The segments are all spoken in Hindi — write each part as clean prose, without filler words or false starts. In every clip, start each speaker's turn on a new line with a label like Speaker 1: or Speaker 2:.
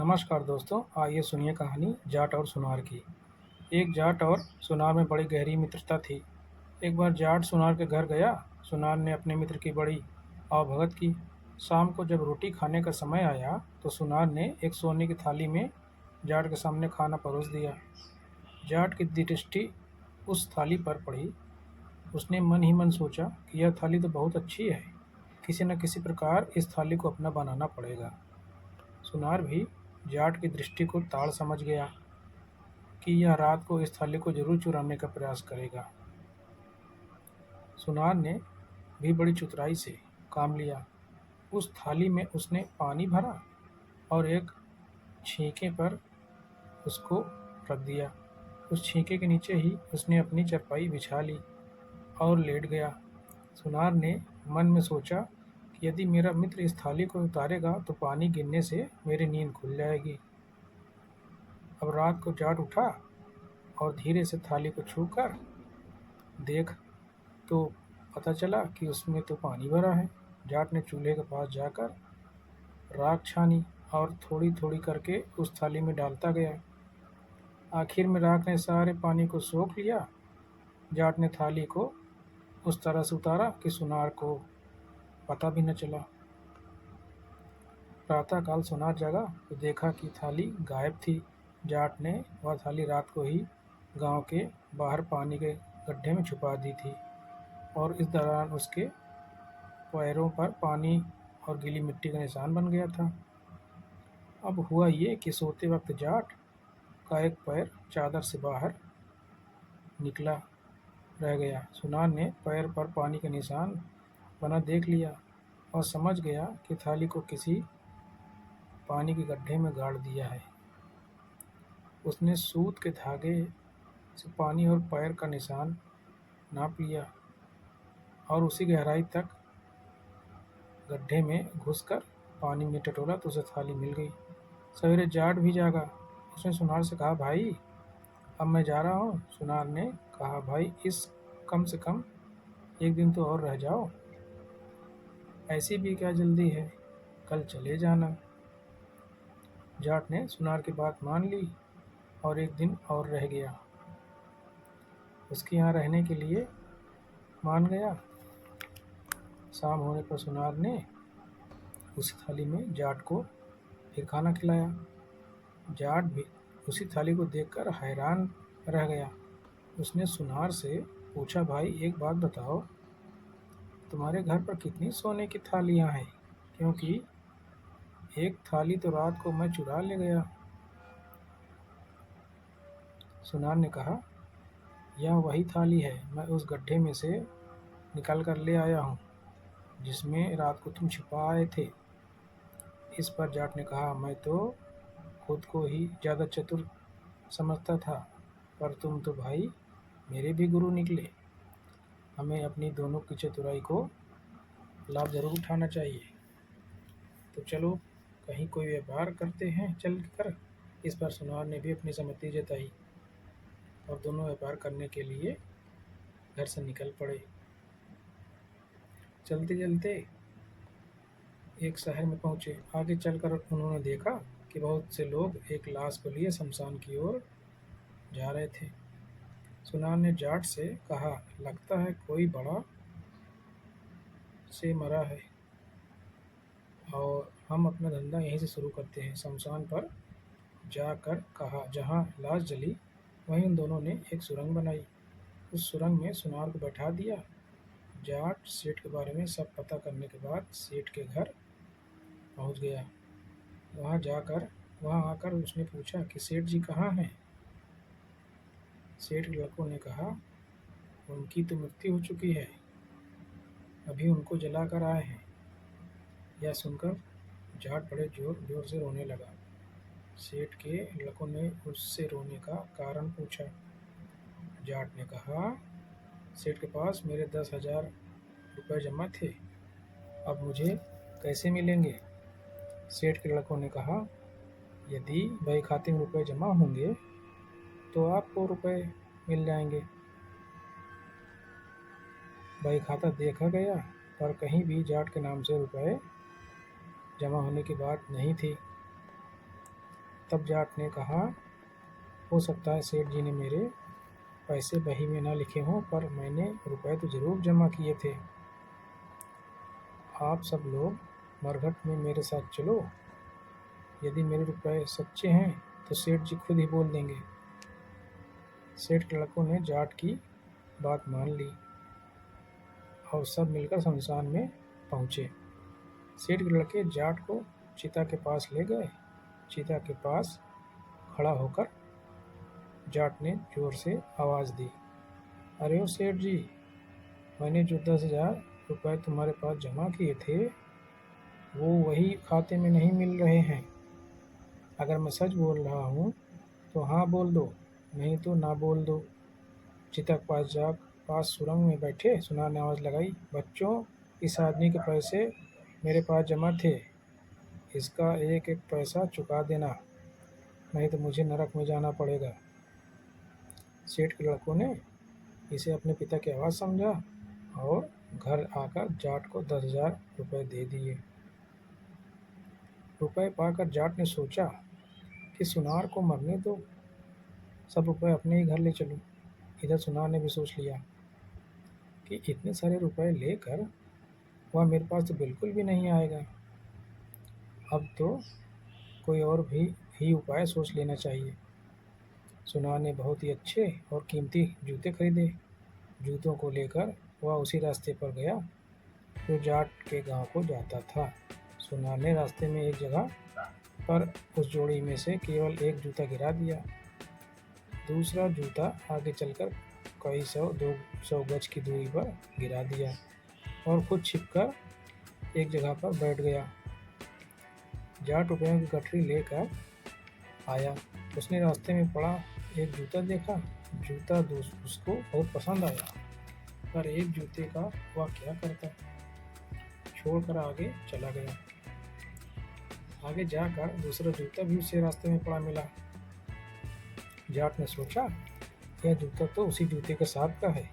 Speaker 1: नमस्कार दोस्तों, आइए सुनिए कहानी जाट और सुनार की। एक जाट और सुनार में बड़ी गहरी मित्रता थी। एक बार जाट सुनार के घर गया। सुनार ने अपने मित्र की बड़ी आवभगत की। शाम को जब रोटी खाने का समय आया तो सुनार ने एक सोने की थाली में जाट के सामने खाना परोस दिया। जाट की दृष्टि उस थाली पर पड़ी। उसने मन ही मन सोचा कि यह थाली तो बहुत अच्छी है, किसी न किसी प्रकार इस थाली को अपना बनाना पड़ेगा। सुनार भी जाट की दृष्टि को ताड़ समझ गया कि यह रात को इस थाली को जरूर चुराने का प्रयास करेगा। सुनार ने भी बड़ी चतुराई से काम लिया। उस थाली में उसने पानी भरा और एक छींके पर उसको रख दिया। उस छींके के नीचे ही उसने अपनी चारपाई बिछा ली और लेट गया। सुनार ने मन में सोचा कि यदि मेरा मित्र इस थाली को उतारेगा तो पानी गिरने से मेरी नींद खुल जाएगी। अब रात को जाट उठा और धीरे से थाली को छूकर देख तो पता चला कि उसमें तो पानी भरा है। जाट ने चूल्हे के पास जाकर राख छानी और थोड़ी थोड़ी करके उस थाली में डालता गया। आखिर में राख ने सारे पानी को सोख लिया। जाट ने थाली को उस तरह से उतारा कि सुनार को पता भी न चला। प्रातःकाल सुनार जगा तो देखा कि थाली गायब थी। जाट ने वह थाली रात को ही गांव के बाहर पानी के गड्ढे में छुपा दी थी और इस दौरान उसके पैरों पर पानी और गीली मिट्टी का निशान बन गया था। अब हुआ ये कि सोते वक्त जाट का एक पैर चादर से बाहर निकला रह गया। सुनार ने पैर पर पानी का निशान बना देख लिया और समझ गया कि थाली को किसी पानी के गड्ढे में गाड़ दिया है। उसने सूत के धागे से पानी और पैर का निशान नाप लिया और उसी गहराई तक गड्ढे में घुसकर पानी में टटोला तो उसे थाली मिल गई। सवेरे जाट भी जागा। उसने सुनार से कहा, भाई अब मैं जा रहा हूँ। सुनार ने कहा, भाई इस कम से कम एक दिन तो और रह जाओ, ऐसी भी क्या जल्दी है, कल चले जाना। जाट ने सुनार की बात मान ली और एक दिन और रह गया। उसके यहाँ रहने के लिए मान गया। शाम होने पर सुनार ने उसी थाली में जाट को फिर खाना खिलाया। जाट भी उसी थाली को देखकर हैरान रह गया। उसने सुनार से पूछा, भाई एक बात बताओ, तुम्हारे घर पर कितनी सोने की थालियां हैं? क्योंकि एक थाली तो रात को मैं चुरा ले गया। सुनार ने कहा, यह वही थाली है, मैं उस गड्ढे में से निकाल कर ले आया हूँ जिसमें रात को तुम छुपा आए थे। इस पर जाट ने कहा, मैं तो खुद को ही ज़्यादा चतुर समझता था, पर तुम तो भाई मेरे भी गुरु निकले। हमें अपनी दोनों की चतुराई को लाभ जरूर उठाना चाहिए। तो चलो कहीं कोई व्यापार करते हैं चल कर। इस पर सुनार ने भी अपनी सहमति जताई और दोनों व्यापार करने के लिए घर से निकल पड़े। चलते चलते एक शहर में पहुंचे। आगे चलकर उन्होंने देखा कि बहुत से लोग एक लाश को लिए शमशान की ओर जा रहे थे। सुनार ने जाट से कहा, लगता है कोई बड़ा से मरा है और हम अपना धंधा यहीं से शुरू करते हैं। शमशान पर जाकर कहा, जहाँ लाश जली वहीं उन दोनों ने एक सुरंग बनाई। उस सुरंग में सुनार को बैठा दिया। जाट सेठ के बारे में सब पता करने के बाद सेठ के घर पहुंच गया। वहां आकर उसने पूछा कि सेठ जी कहाँ हैं? सेठ के लड़कों ने कहा, उनकी तो मृत्यु हो चुकी है, अभी उनको जला कर आए हैं। यह सुनकर जाट बड़े जोर जोर से रोने लगा। सेठ के लड़कों ने उससे रोने का कारण पूछा। जाट ने कहा, सेठ के पास मेरे 10,000 रुपये जमा थे, अब मुझे कैसे मिलेंगे? सेठ के लड़कों ने कहा, यदि बही खाते में रुपये जमा होंगे तो आपको रुपये मिल जाएंगे। बही खाता देखा गया पर कहीं भी जाट के नाम से रुपये जमा होने की बात नहीं थी। तब जाट ने कहा, हो सकता है सेठ जी ने मेरे पैसे बही में ना लिखे हों, पर मैंने रुपए तो ज़रूर जमा किए थे। आप सब लोग मरघट में मेरे साथ चलो। यदि मेरे रुपए सच्चे हैं तो सेठ जी खुद ही बोल देंगे। सेठ के लड़कों ने जाट की बात मान ली और सब मिलकर शमशान में पहुंचे। सेठ के लड़के जाट को चिता के पास ले गए। चिता के पास खड़ा होकर जाट ने जोर से आवाज़ दी, अरे ओ सेठ जी, मैंने जो 10,000 रुपये तुम्हारे पास जमा किए थे वो वही खाते में नहीं मिल रहे हैं। अगर मैं सच बोल रहा हूँ तो हाँ बोल दो, नहीं तो ना बोल दो। चिता के पास सुरंग में बैठे सुनार ने आवाज़ लगाई, बच्चों, इस आदमी के पैसे मेरे पास जमा थे, इसका एक एक पैसा चुका देना, नहीं तो मुझे नरक में जाना पड़ेगा। सेठ के लड़कों ने इसे अपने पिता की आवाज़ समझा और घर आकर जाट को 10,000 रुपये दे दिए। रुपए पाकर जाट ने सोचा कि सुनार को मरने दो, सब रुपए अपने ही घर ले चलूं। इधर सुनार ने भी सोच लिया कि इतने सारे रुपए लेकर वह मेरे पास तो बिल्कुल भी नहीं आएगा। अब तो कोई और भी ही उपाय सोच लेना चाहिए। सुनार ने बहुत ही अच्छे और कीमती जूते खरीदे। जूतों को लेकर वह उसी रास्ते पर गया जो जाट के गांव को जाता था। सुनार ने रास्ते में एक जगह पर उस जोड़ी में से केवल एक जूता गिरा दिया। दूसरा जूता आगे चलकर कई 200 गज की दूरी पर गिरा दिया और खुद छिपकर एक जगह पर बैठ गया। जाट रुपयों की गठरी लेकर आया। उसने रास्ते में पड़ा एक जूता देखा। जूता उसको बहुत पसंद आया, पर एक जूते का वह क्या करता, छोड़कर आगे चला गया। आगे जाकर दूसरा जूता भी उसे रास्ते में पड़ा मिला। जाट ने सोचा, यह जूता तो उसी जूते के साथ का है।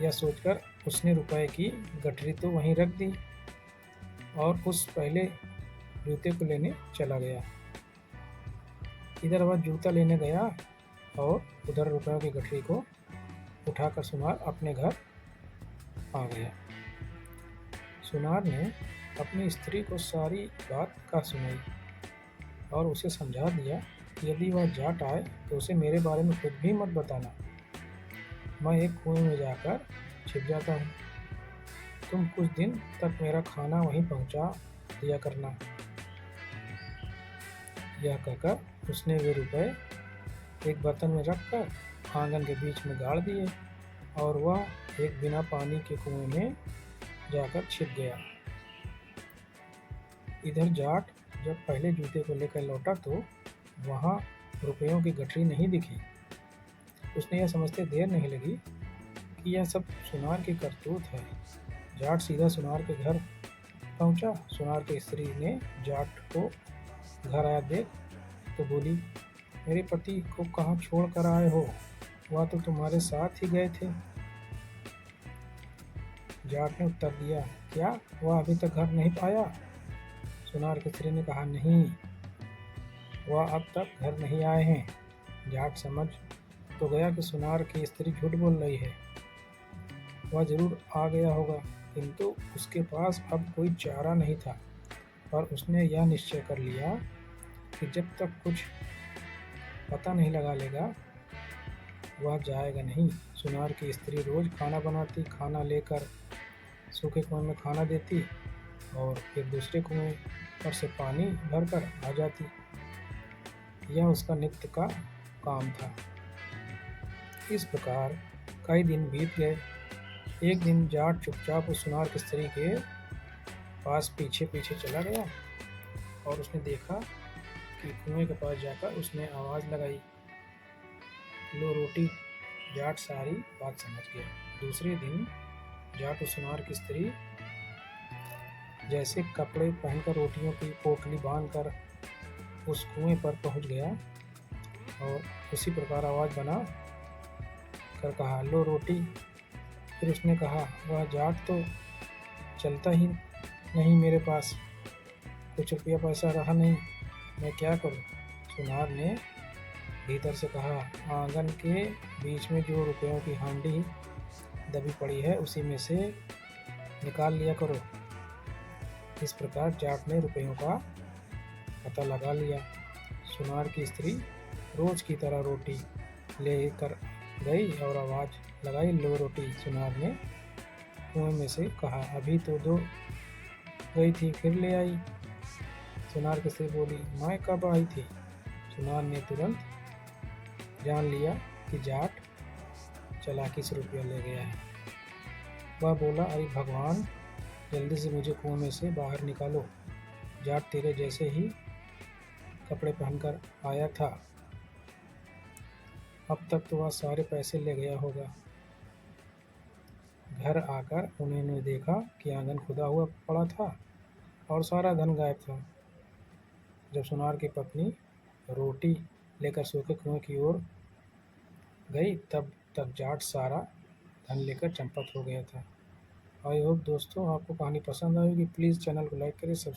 Speaker 1: यह सोचकर उसने रुपए की गठरी तो वहीं रख दी और उस पहले जूते को लेने चला गया। इधर वह जूता लेने गया और उधर रुपयों की गठरी को उठाकर सुनार अपने घर आ गया। सुनार ने अपनी स्त्री को सारी बात कह सुनाई और उसे समझा दिया कि यदि वह जाट आए तो उसे मेरे बारे में कुछ भी मत बताना। मैं एक कुएं में जाकर छिप जाता हूँ। तुम कुछ दिन तक मेरा खाना वहीं पहुँचा दिया करना। यह कहकर उसने वे रुपए एक बर्तन में रखकर आंगन के बीच में गाड़ दिए और वह एक बिना पानी के कुएं में जाकर छिप गया। इधर जाट जब पहले जूते को लेकर लौटा तो वहाँ रुपयों की गठरी नहीं दिखी। उसने यह समझते देर नहीं लगी कि यह सब सुनार की करतूत है। जाट सीधा सुनार के घर पहुँचा। सुनार की स्त्री ने जाट को घर आया देख तो बोली, मेरे पति को कहाँ छोड़ कर आए हो? वह तो तुम्हारे साथ ही गए थे। जाट ने उत्तर दिया, क्या वह अभी तक घर नहीं पाया? सुनार की स्त्री ने कहा, नहीं, वह अब तक घर नहीं आए हैं। जाट समझ तो गया कि सुनार की स्त्री झूठ बोल रही है। वह जरूर आ गया होगा, किंतु उसके पास अब कोई चारा नहीं था। पर उसने यह निश्चय कर लिया कि जब तक कुछ पता नहीं लगा लेगा वह जाएगा नहीं। सुनार की स्त्री रोज़ खाना बनाती, खाना लेकर सूखे कुएं में खाना देती और फिर दूसरे कुएं पर से पानी भरकर आ जाती। यह उसका नित्य का काम था। इस प्रकार कई दिन बीत गए। एक दिन जाट चुपचाप उस सुनार की स्त्री के पास पीछे पीछे चला गया और उसने देखा कि कुएं के पास जाकर उसने आवाज़ लगाई, लो रोटी। जाट सारी बात समझ गया। दूसरे दिन जाट उस सुनार की स्त्री जैसे कपड़े पहनकर रोटियों की पोटली बांधकर उस कुएं पर पहुंच गया और उसी प्रकार आवाज़ बना कर कहा, लो रोटी। फिर उसने कहा, वह जाट तो चलता ही नहीं, मेरे पास कुछ रुपया पैसा रहा नहीं, मैं क्या करूं? सुनार ने भीतर से कहा, आंगन के बीच में जो रुपयों की हांडी दबी पड़ी है उसी में से निकाल लिया करो। इस प्रकार जाट ने रुपयों का पता लगा लिया। सुनार की स्त्री रोज की तरह रोटी लेकर गई और आवाज़ लगाई, लो रोटी। सुनार ने कुएं में से कहा, अभी तो दो गई थी फिर ले आई। सुनार की स्त्री बोली, मैं कब आई थी? सुनार ने तुरंत जान लिया कि जाट चालाकी से रुपया ले गया है। वह बोला, अरे भगवान, जल्दी से मुझे कुएं में से बाहर निकालो। जाट तेरे जैसे ही कपड़े पहनकर आया था, अब तक तो वह सारे पैसे ले गया होगा। घर आकर उन्होंने देखा कि आंगन खुदा हुआ पड़ा था और सारा धन गायब था। जब सुनार की पत्नी रोटी लेकर सूखे कुएं की ओर गई तब तक जाट सारा धन लेकर चंपत हो गया था। आई होप दोस्तों आपको कहानी पसंद आएगी। प्लीज़ चैनल को लाइक करें, सब्सक्राइब